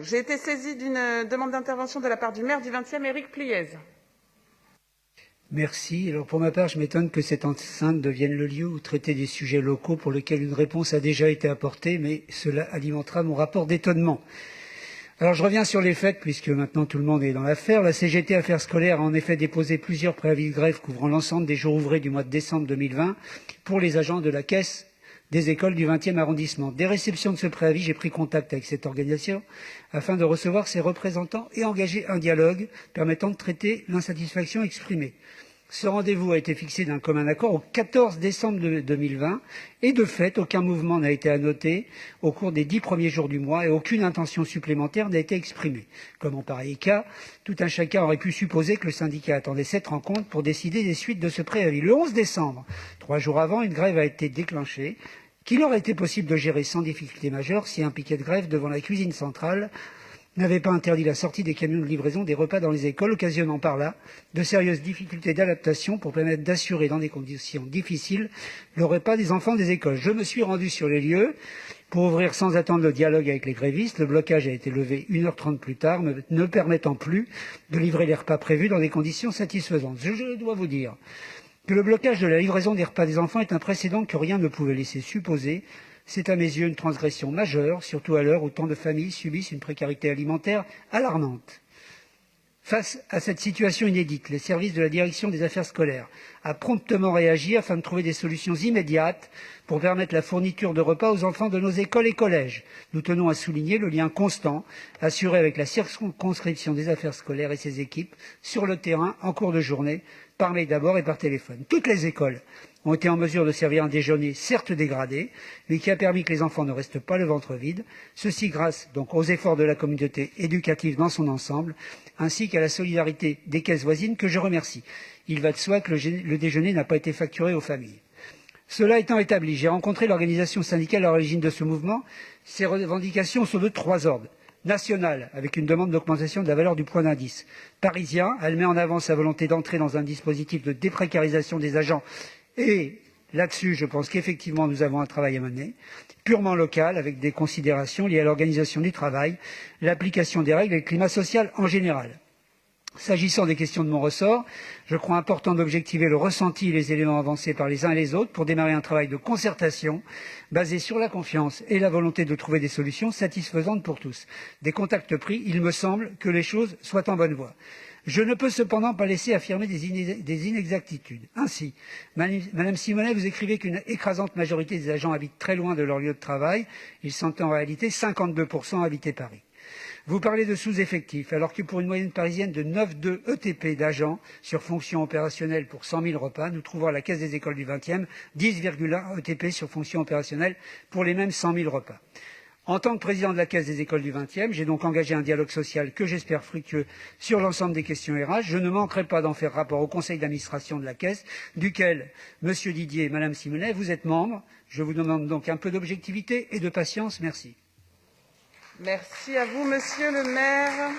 J'ai été saisie d'une demande d'intervention de la part du maire du 20e, Éric Pliez. Merci. Alors pour ma part, je m'étonne que cette enceinte devienne le lieu où traiter des sujets locaux pour lesquels une réponse a déjà été apportée, mais cela alimentera mon rapport d'étonnement. Alors je reviens sur les faits, puisque maintenant tout le monde est dans l'affaire. La CGT Affaires scolaires a en effet déposé plusieurs préavis de grève couvrant l'ensemble des jours ouvrés du mois de décembre 2020 pour les agents de la caisse des écoles du 20e arrondissement. Dès réception de ce préavis, j'ai pris contact avec cette organisation afin de recevoir ses représentants et engager un dialogue permettant de traiter l'insatisfaction exprimée. Ce rendez-vous a été fixé d'un commun accord au 14 décembre 2020 et de fait, aucun mouvement n'a été à noter au cours des 10 premiers jours du mois et aucune intention supplémentaire n'a été exprimée. Comme en pareil cas, tout un chacun aurait pu supposer que le syndicat attendait cette rencontre pour décider des suites de ce préavis. Le 11 décembre, 3 jours avant, une grève a été déclenchée qu'il aurait été possible de gérer sans difficulté majeure si un piquet de grève devant la cuisine centrale n'avait pas interdit la sortie des camions de livraison des repas dans les écoles, occasionnant par là de sérieuses difficultés d'adaptation pour permettre d'assurer dans des conditions difficiles le repas des enfants des écoles. Je me suis rendu sur les lieux pour ouvrir sans attendre le dialogue avec les grévistes. Le blocage a été levé 1h30 plus tard, ne permettant plus de livrer les repas prévus dans des conditions satisfaisantes. Je dois vous dire que le blocage de la livraison des repas des enfants est un précédent que rien ne pouvait laisser supposer. C'est à mes yeux une transgression majeure, surtout à l'heure où tant de familles subissent une précarité alimentaire alarmante. Face à cette situation inédite, les services de la direction des affaires scolaires a promptement réagi afin de trouver des solutions immédiates pour permettre la fourniture de repas aux enfants de nos écoles et collèges. Nous tenons à souligner le lien constant assuré avec la circonscription des affaires scolaires et ses équipes sur le terrain en cours de journée, par mail d'abord et par téléphone. Toutes les écoles ont été en mesure de servir un déjeuner certes dégradé, mais qui a permis que les enfants ne restent pas le ventre vide. Ceci grâce donc aux efforts de la communauté éducative dans son ensemble, ainsi qu'à la solidarité des caisses voisines que je remercie. Il va de soi que le déjeuner n'a pas été facturé aux familles. Cela étant établi, j'ai rencontré l'organisation syndicale à l'origine de ce mouvement. Ces revendications sont de 3 ordres. Nationale, avec une demande d'augmentation de la valeur du point d'indice. Parisien, elle met en avant sa volonté d'entrer dans un dispositif de déprécarisation des agents. Et là-dessus, je pense qu'effectivement, nous avons un travail à mener. Purement local, avec des considérations liées à l'organisation du travail, l'application des règles et le climat social en général. S'agissant des questions de mon ressort, je crois important d'objectiver le ressenti et les éléments avancés par les uns et les autres pour démarrer un travail de concertation basé sur la confiance et la volonté de trouver des solutions satisfaisantes pour tous. Des contacts pris, il me semble que les choses soient en bonne voie. Je ne peux cependant pas laisser affirmer des inexactitudes. Ainsi, Madame Simonet, vous écrivez qu'une écrasante majorité des agents habitent très loin de leur lieu de travail. Ils sont en réalité 52% à habiter Paris. Vous parlez de sous-effectifs, alors que pour une moyenne parisienne de 9,2 ETP d'agents sur fonction opérationnelle pour 100 000 repas, nous trouvons à la Caisse des écoles du 20e 10,1 ETP sur fonction opérationnelle pour les mêmes 100 000 repas. En tant que président de la Caisse des écoles du 20e, j'ai donc engagé un dialogue social que j'espère fructueux sur l'ensemble des questions RH. Je ne manquerai pas d'en faire rapport au conseil d'administration de la Caisse, duquel M. Didier et Mme Simonet, vous êtes membres. Je vous demande donc un peu d'objectivité et de patience. Merci. Merci à vous, Monsieur le maire.